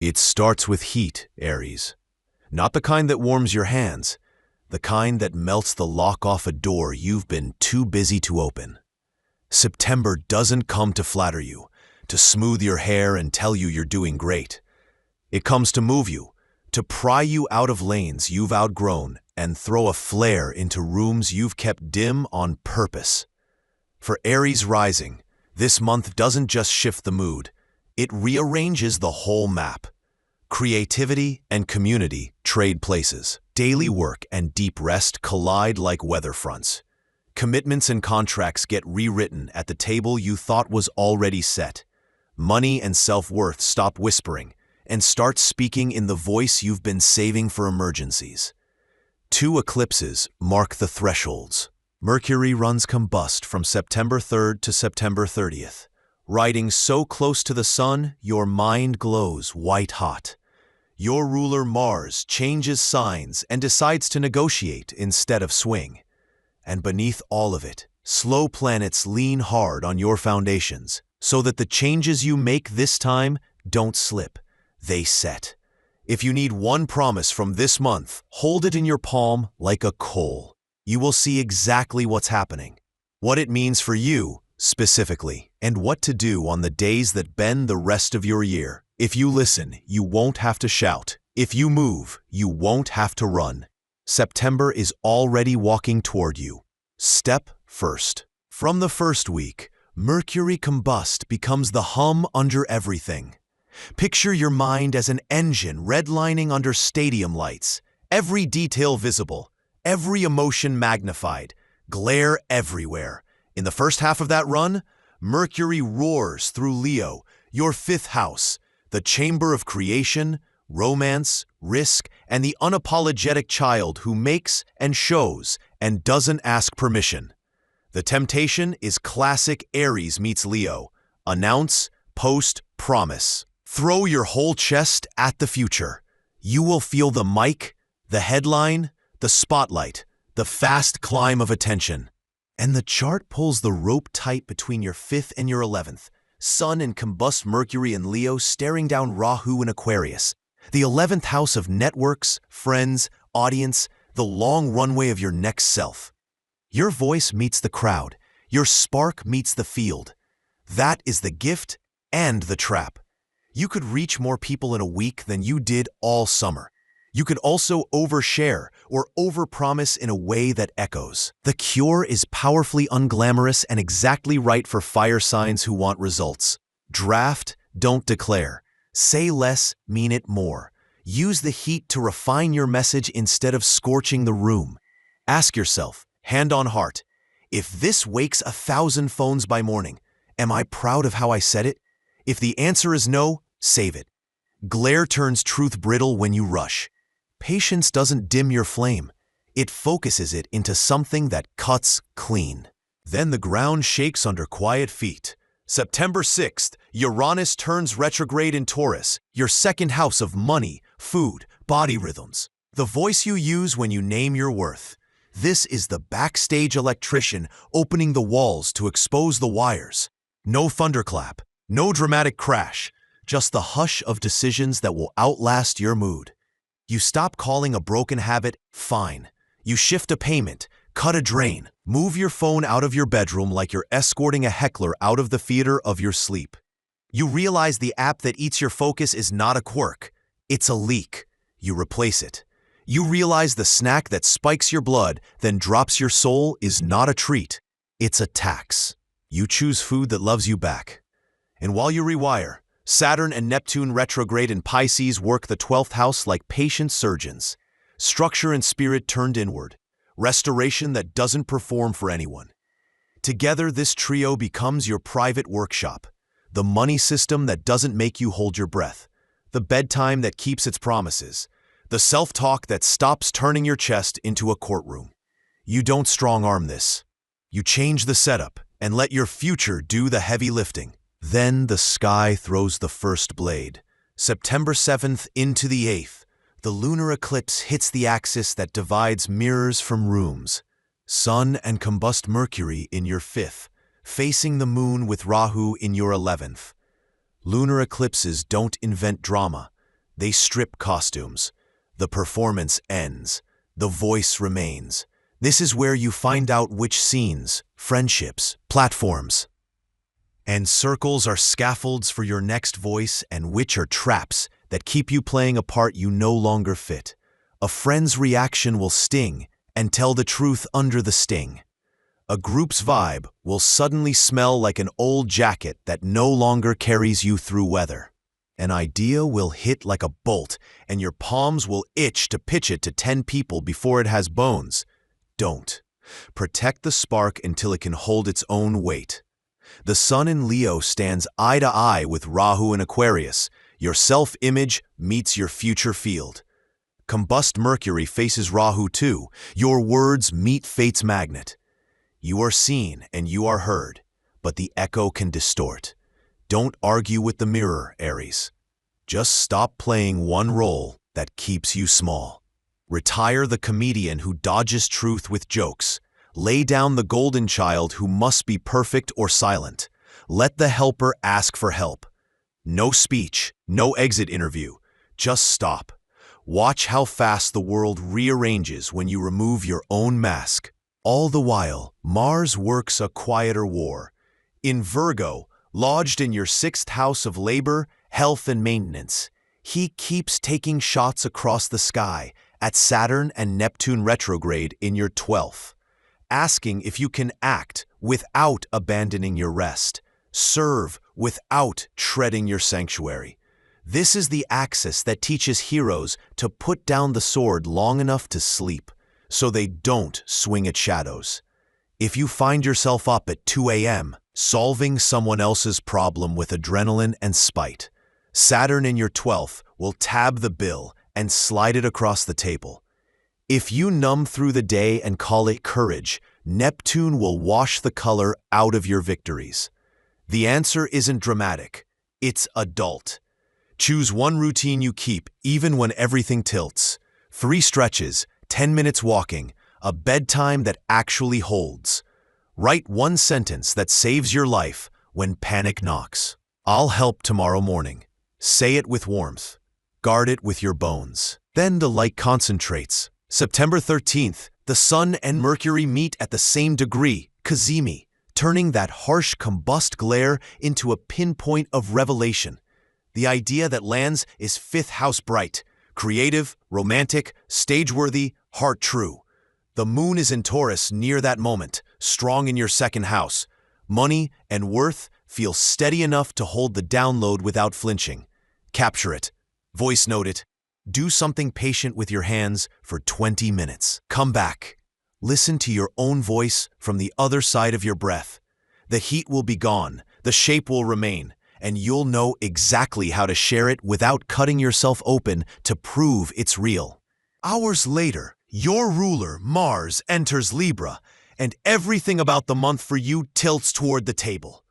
It starts with heat, Aries. Not the kind that warms your hands, the kind that melts the lock off a door you've been too busy to open. September doesn't come to flatter you, to smooth your hair and tell you you're doing great. It comes to move you, to pry you out of lanes you've outgrown and throw a flare into rooms you've kept dim on purpose. For Aries rising, this month doesn't just shift the mood, it rearranges the whole map. Creativity and community trade places. Daily work and deep rest collide like weather fronts. Commitments and contracts get rewritten at the table you thought was already set. Money and self-worth stop whispering and start speaking in the voice you've been saving for emergencies. 2 eclipses mark the thresholds. Mercury runs combust from September 3rd to September 30th. Riding so close to the sun, your mind glows white-hot. Your ruler Mars changes signs and decides to negotiate instead of swing. And beneath all of it, slow planets lean hard on your foundations so that the changes you make this time don't slip, they set. If you need one promise from this month, hold it in your palm like a coal. You will see exactly what's happening, what it means for you specifically, and what to do on the days that bend the rest of your year. If you listen, you won't have to shout. If you move, you won't have to run. September is already walking toward you. Step first. From the first week, Mercury combust becomes the hum under everything. Picture your mind as an engine redlining under stadium lights, every detail visible, every emotion magnified, glare everywhere. In the first half of that run, Mercury roars through Leo, your 5th house, the chamber of creation, romance, risk, and the unapologetic child who makes and shows and doesn't ask permission. The temptation is classic Aries meets Leo. Announce, post, promise. Throw your whole chest at the future. You will feel the mic, the headline, the spotlight, the fast climb of attention. And the chart pulls the rope tight between your 5th and your 11th. Sun and combust Mercury and Leo staring down Rahu and Aquarius. The 11th house of networks, friends, audience, the long runway of your next self. Your voice meets the crowd. Your spark meets the field. That is the gift and the trap. You could reach more people in a week than you did all summer. You could also overshare or overpromise in a way that echoes. The cure is powerfully unglamorous and exactly right for fire signs who want results. Draft, don't declare. Say less, mean it more. Use the heat to refine your message instead of scorching the room. Ask yourself, hand on heart, if this wakes 1,000 phones by morning, am I proud of how I said it? If the answer is no, save it. Glare turns truth brittle when you rush. Patience doesn't dim your flame. It focuses it into something that cuts clean. Then the ground shakes under quiet feet. September 6th, Uranus turns retrograde in Taurus, your 2nd house of money, food, body rhythms. The voice you use when you name your worth. This is the backstage electrician opening the walls to expose the wires. No thunderclap, no dramatic crash, just the hush of decisions that will outlast your mood. You stop calling a broken habit fine. You shift a payment, cut a drain, move your phone out of your bedroom like you're escorting a heckler out of the theater of your sleep. You realize the app that eats your focus is not a quirk. It's a leak. You replace it. You realize the snack that spikes your blood, then drops your soul is not a treat. It's a tax. You choose food that loves you back. And while you rewire, Saturn and Neptune retrograde in Pisces work the 12th house like patient surgeons. Structure and spirit turned inward. Restoration that doesn't perform for anyone. Together, this trio becomes your private workshop. The money system that doesn't make you hold your breath. The bedtime that keeps its promises. The self-talk that stops turning your chest into a courtroom. You don't strong-arm this. You change the setup and let your future do the heavy lifting. Then the sky throws the first blade. September 7th into the 8th, the lunar eclipse hits the axis that divides mirrors from rooms. Sun and combust Mercury in your 5th, facing the moon with Rahu in your 11th. Lunar eclipses don't invent drama. They strip costumes. The performance ends. The voice remains. This is where you find out which scenes, friendships, platforms, and circles are scaffolds for your next voice and which are traps that keep you playing a part you no longer fit. A friend's reaction will sting and tell the truth under the sting. A group's vibe will suddenly smell like an old jacket that no longer carries you through weather. An idea will hit like a bolt, and your palms will itch to pitch it to 10 people before it has bones. Don't. Protect the spark until it can hold its own weight. The sun in Leo stands eye to eye with Rahu in Aquarius. Your self-image meets your future field. Combust Mercury faces Rahu too. Your words meet fate's magnet. You are seen and you are heard, but the echo can distort. Don't argue with the mirror, Aries. Just stop playing one role that keeps you small. Retire the comedian who dodges truth with jokes. Lay down the golden child who must be perfect or silent. Let the helper ask for help. No speech, no exit interview. Just stop. Watch how fast the world rearranges when you remove your own mask. All the while, Mars works a quieter war. In Virgo, lodged in your 6th house of labor, health, and maintenance, he keeps taking shots across the sky at Saturn and Neptune retrograde in your 12th, asking if you can act without abandoning your rest, serve without treading your sanctuary. This is the axis that teaches heroes to put down the sword long enough to sleep, so they don't swing at shadows. If you find yourself up at 2 a.m., solving someone else's problem with adrenaline and spite, Saturn in your 12th will tab the bill and slide it across the table. If you numb through the day and call it courage, Neptune will wash the color out of your victories. The answer isn't dramatic, it's adult. Choose one routine you keep even when everything tilts. 3 stretches, 10 minutes walking, a bedtime that actually holds. Write one sentence that saves your life when panic knocks. I'll help tomorrow morning. Say it with warmth. Guard it with your bones. Then the light concentrates. September 13th, the Sun and Mercury meet at the same degree, Cazimi, turning that harsh combust glare into a pinpoint of revelation. The idea that lands is 5th house bright, creative, romantic, stage-worthy, heart-true. The moon is in Taurus near that moment, strong in your 2nd house. Money and worth feel steady enough to hold the download without flinching. Capture it. Voice note it. Do something patient with your hands for 20 minutes. Come back. Listen to your own voice from the other side of your breath. The heat will be gone, the shape will remain, and you'll know exactly how to share it without cutting yourself open to prove it's real. Hours later, your ruler, Mars, enters Libra, and everything about the month for you tilts toward the table.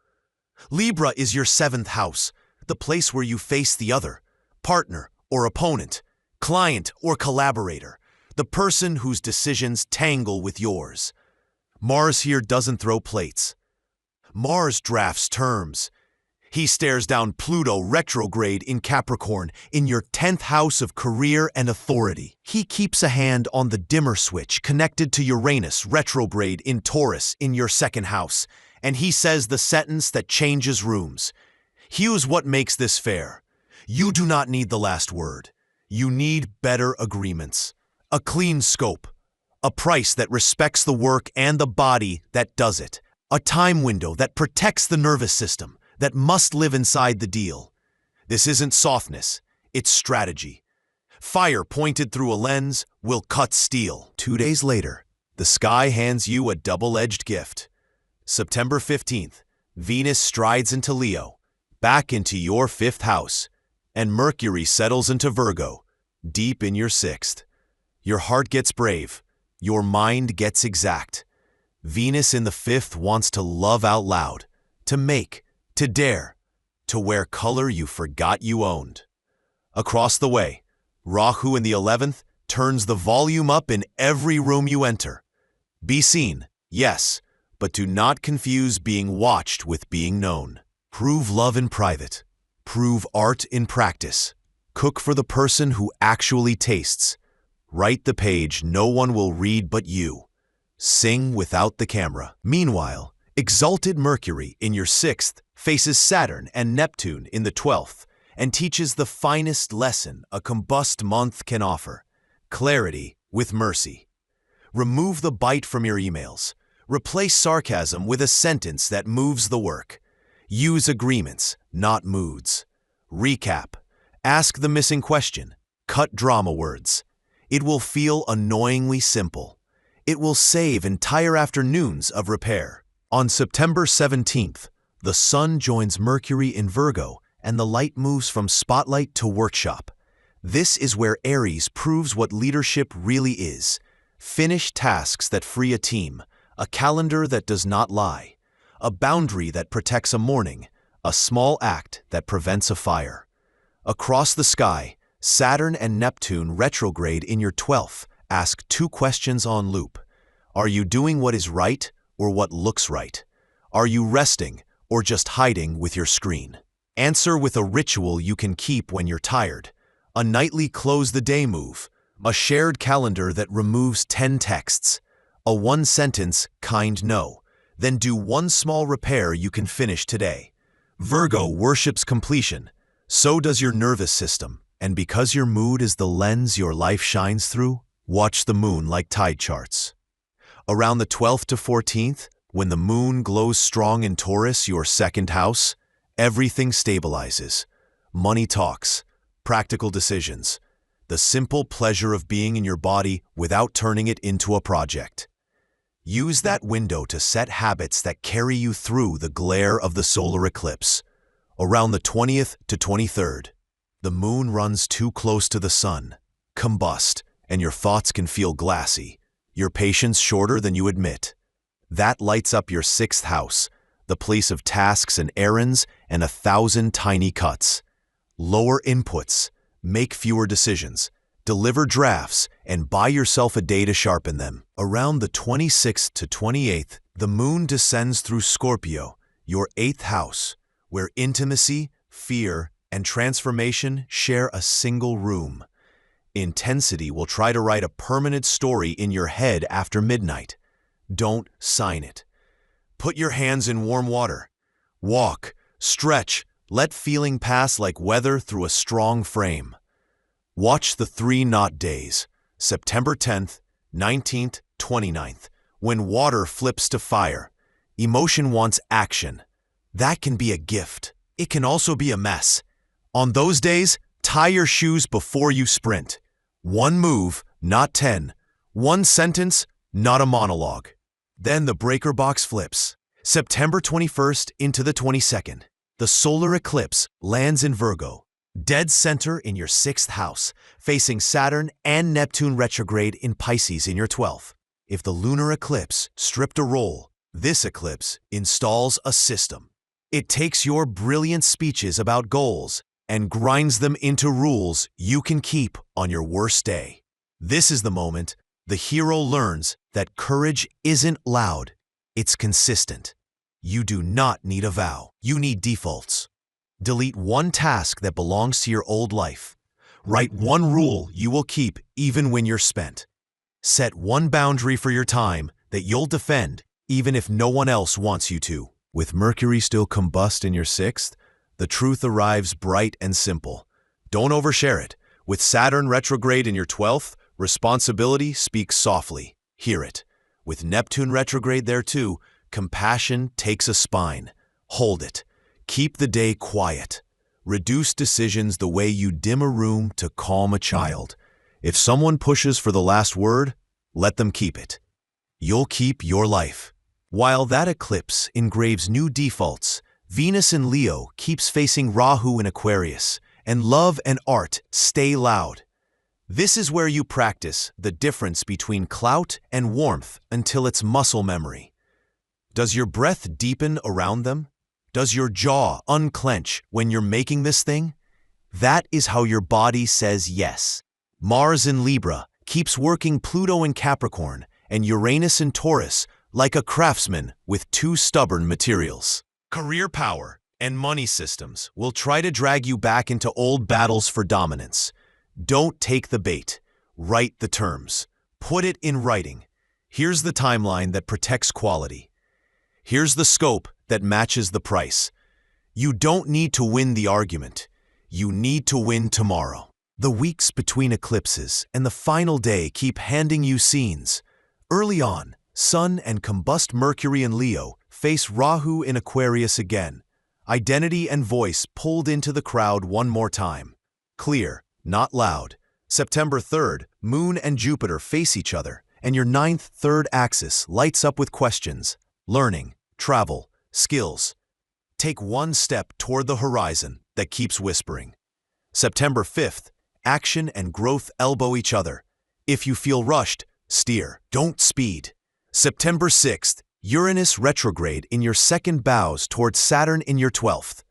Libra is your 7th house, the place where you face the other, partner or opponent, client or collaborator, the person whose decisions tangle with yours. Mars here doesn't throw plates. Mars drafts terms. He stares down Pluto retrograde in Capricorn in your 10th house of career and authority. He keeps a hand on the dimmer switch connected to Uranus retrograde in Taurus in your 2nd house, and he says the sentence that changes rooms. Here's what makes this fair. You do not need the last word. You need better agreements. A clean scope. A price that respects the work and the body that does it. A time window that protects the nervous system, that must live inside the deal. This isn't softness, it's strategy. Fire pointed through a lens will cut steel. 2 days later, the sky hands you a double-edged gift. September 15th, Venus strides into Leo, back into your 5th house, and Mercury settles into Virgo, deep in your 6th. Your heart gets brave, your mind gets exact. Venus in the 5th wants to love out loud, to make, to dare, to wear color you forgot you owned. Across the way, Rahu in the 11th turns the volume up in every room you enter. Be seen, yes, but do not confuse being watched with being known. Prove love in private. Prove art in practice. Cook for the person who actually tastes. Write the page no one will read but you. Sing without the camera. Meanwhile, exalted Mercury in your 6th faces Saturn and Neptune in the 12th and teaches the finest lesson a combust month can offer: clarity with mercy. Remove the bite from your emails. Replace sarcasm with a sentence that moves the work. Use agreements, not moods. Recap. Ask the missing question. Cut drama words. It will feel annoyingly simple. It will save entire afternoons of repair. On September 17th, the Sun joins Mercury in Virgo, and the light moves from spotlight to workshop. This is where Aries proves what leadership really is: finished tasks that free a team, a calendar that does not lie, a boundary that protects a morning, a small act that prevents a fire. Across the sky, Saturn and Neptune retrograde in your 12th ask 2 questions on loop. Are you doing what is right or what looks right? Are you resting or just hiding with your screen? Answer with a ritual you can keep when you're tired: a nightly close-the-day move, a shared calendar that removes 10 texts, a 1-sentence kind no, then do 1 small repair you can finish today. Virgo worships completion. So does your nervous system, and because your mood is the lens your life shines through, watch the moon like tide charts. Around the 12th to 14th, when the moon glows strong in Taurus, your 2nd house, everything stabilizes. Money talks, practical decisions, the simple pleasure of being in your body without turning it into a project. Use that window to set habits that carry you through the glare of the solar eclipse. Around the 20th to 23rd, the moon runs too close to the sun, combust, and your thoughts can feel glassy, your patience shorter than you admit. That lights up your 6th house, the place of tasks and errands and 1,000 tiny cuts. Lower inputs, make fewer decisions, deliver drafts, and buy yourself a day to sharpen them. Around the 26th to 28th, the moon descends through Scorpio, your 8th house, where intimacy, fear, and transformation share a single room. Intensity will try to write a permanent story in your head after midnight. Don't sign it. Put your hands in warm water. Walk, stretch, let feeling pass like weather through a strong frame. Watch the 3 knot days, September 10th, 19th, 29th, when water flips to fire. Emotion wants action. That can be a gift. It can also be a mess. On those days, tie your shoes before you sprint. 1 move, not 10. 1 sentence, not a monologue. Then the breaker box flips. September 21st into the 22nd. The solar eclipse lands in Virgo, dead center in your 6th house, facing Saturn and Neptune retrograde in Pisces in your 12th. If the lunar eclipse stripped a role, this eclipse installs a system. It takes your brilliant speeches about goals and grinds them into rules you can keep on your worst day. This is the moment the hero learns that courage isn't loud, it's consistent. You do not need a vow, you need defaults. Delete 1 task that belongs to your old life. Write 1 rule you will keep even when you're spent. Set 1 boundary for your time that you'll defend even if no one else wants you to. With Mercury still combust in your 6th, the truth arrives bright and simple. Don't overshare it. With Saturn retrograde in your 12th, responsibility speaks softly. Hear it. With Neptune retrograde there too, compassion takes a spine. Hold it. Keep the day quiet. Reduce decisions the way you dim a room to calm a child. If someone pushes for the last word, let them keep it. You'll keep your life. While that eclipse engraves new defaults, Venus in Leo keeps facing Rahu in Aquarius, and love and art stay loud. This is where you practice the difference between clout and warmth until it's muscle memory. Does your breath deepen around them? Does your jaw unclench when you're making this thing? That is how your body says yes. Mars in Libra keeps working Pluto in Capricorn and Uranus in Taurus like a craftsman with 2 stubborn materials. Career power. and money systems will try to drag you back into old battles for dominance. Don't take the bait. Write the terms. Put it in writing. Here's the timeline that protects quality. Here's the scope that matches the price. You don't need to win the argument. You need to win tomorrow. The weeks between eclipses and the final day keep handing you scenes. Early on, Sun and combust Mercury in Leo face Rahu in Aquarius again. Identity and voice pulled into the crowd one more time. Clear, not loud. September 3rd, Moon and Jupiter face each other, and your ninth third axis lights up with questions, learning, travel, skills. Take one step toward the horizon that keeps whispering. September 5th, action and growth elbow each other. If you feel rushed, steer, don't speed. September 6th, Uranus retrograde in your second bows towards Saturn in your 12th.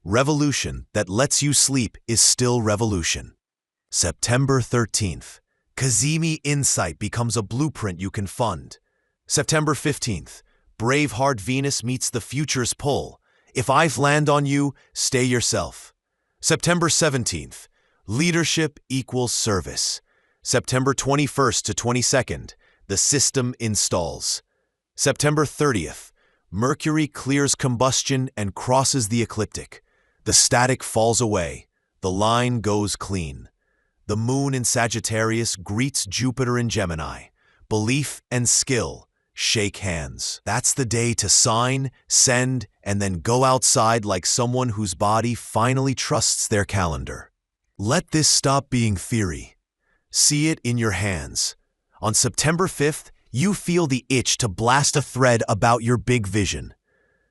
Revolution that lets you sleep is still revolution. September 13th, Kazemi insight becomes a blueprint you can fund. September 15th, Braveheart Venus meets the future's pull. If I've land on you, stay yourself. September 17th, leadership equals service. September 21st to 22nd, the system installs. September 30th, Mercury clears combustion and crosses the ecliptic. The static falls away. The line goes clean. The moon in Sagittarius greets Jupiter in Gemini. Belief and skill shake hands. That's the day to sign, send, and then go outside like someone whose body finally trusts their calendar. Let this stop being theory. See it in your hands. On September 5th, you feel the itch to blast a thread about your big vision.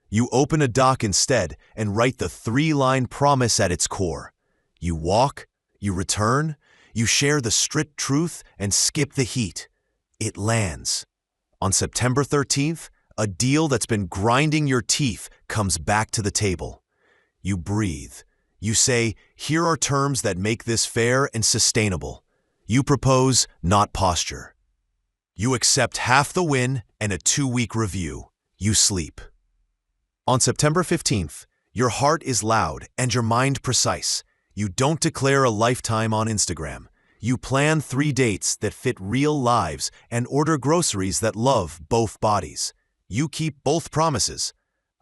You open a doc instead and write the 3-line promise at its core. You walk, you return, you share the strict truth and skip the heat. It lands. On September 13th, a deal that's been grinding your teeth comes back to the table. You breathe. You say, here are terms that make this fair and sustainable. You propose, not posture. You accept half the win and a 2-week review. You sleep. On September 15th, your heart is loud and your mind precise. You don't declare a lifetime on Instagram. You plan 3 dates that fit real lives and order groceries that love both bodies. You keep both promises.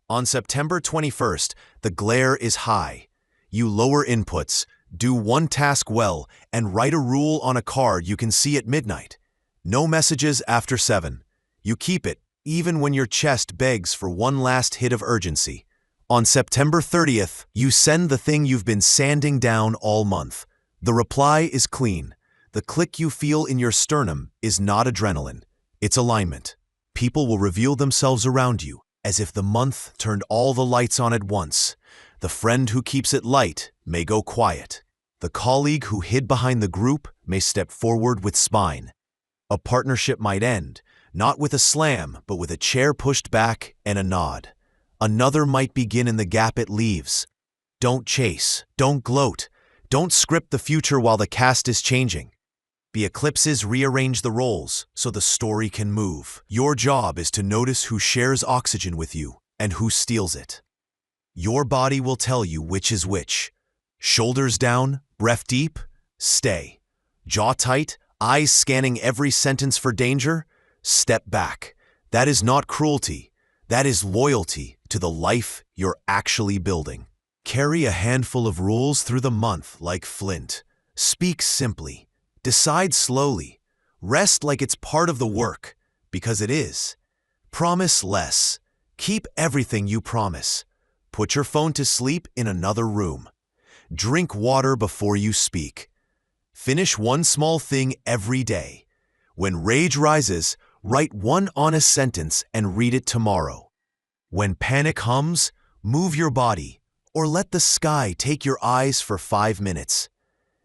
On September 21st, the glare is high. You lower inputs, do one task well, and write a rule on a card you can see at midnight. No messages after 7. You keep it, even when your chest begs for one last hit of urgency. On September 30th, you send the thing you've been sanding down all month. The reply is clean. The click you feel in your sternum is not adrenaline. It's alignment. People will reveal themselves around you, as if the month turned all the lights on at once. The friend who keeps it light may go quiet. The colleague who hid behind the group may step forward with spine. A partnership might end, not with a slam, but with a chair pushed back and a nod. Another might begin in the gap it leaves. Don't chase, don't gloat, don't script the future while the cast is changing. The eclipses rearrange the roles so the story can move. Your job is to notice who shares oxygen with you and who steals it. Your body will tell you which is which. Shoulders down, breath deep, stay. Jaw tight, eyes scanning every sentence for danger, step back. That is not cruelty. That is loyalty to the life you're actually building. Carry a handful of rules through the month like flint. Speak simply. Decide slowly. Rest like it's part of the work, because it is. Promise less. Keep everything you promise. Put your phone to sleep in another room. Drink water before you speak. Finish one small thing every day. When rage rises, write one honest sentence and read it tomorrow. When panic hums, move your body, or let the sky take your eyes for 5 minutes.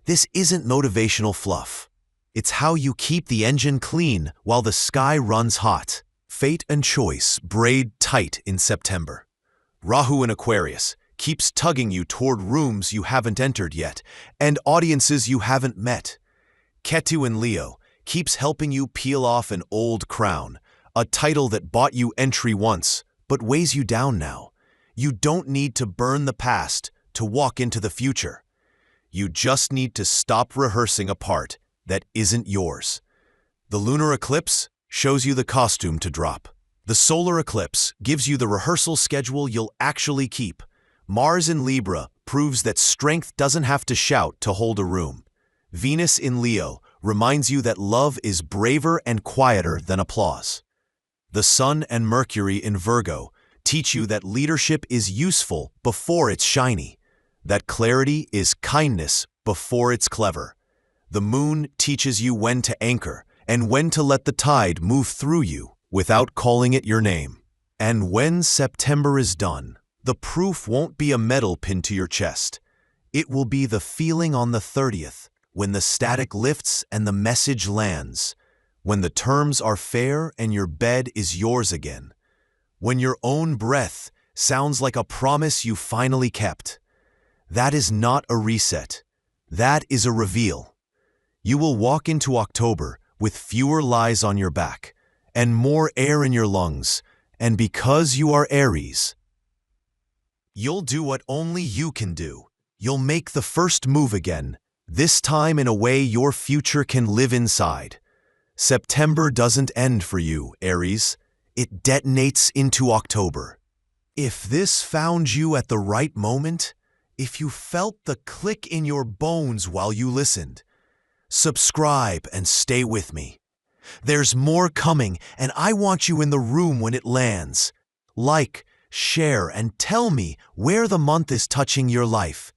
This isn't motivational fluff. It's how you keep the engine clean while the sky runs hot. Fate and choice braid tight in September. Rahu in Aquarius keeps tugging you toward rooms you haven't entered yet and audiences you haven't met. Ketu in Leo keeps helping you peel off an old crown, a title that bought you entry once but weighs you down now. You don't need to burn the past to walk into the future. You just need to stop rehearsing a part that isn't yours. The lunar eclipse shows you the costume to drop. The solar eclipse gives you the rehearsal schedule you'll actually keep. Mars in Libra proves that strength doesn't have to shout to hold a room. Venus in Leo reminds you that love is braver and quieter than applause. The Sun and Mercury in Virgo teach you that leadership is useful before it's shiny, that clarity is kindness before it's clever. The Moon teaches you when to anchor and when to let the tide move through you without calling it your name. And when September is done, the proof won't be a medal pinned to your chest. It will be the feeling on the 30th, when the static lifts and the message lands, when the terms are fair and your bed is yours again, when your own breath sounds like a promise you finally kept. That is not a reset. That is a reveal. You will walk into October with fewer lies on your back and more air in your lungs, and because you are Aries, you'll do what only you can do. You'll make the first move again, this time in a way your future can live inside. September doesn't end for you, Aries. It detonates into October. If this found you at the right moment, if you felt the click in your bones while you listened, subscribe and stay with me. There's more coming, and I want you in the room when it lands. Like, share, and tell me where the month is touching your life.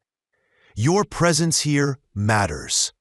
Your presence here matters.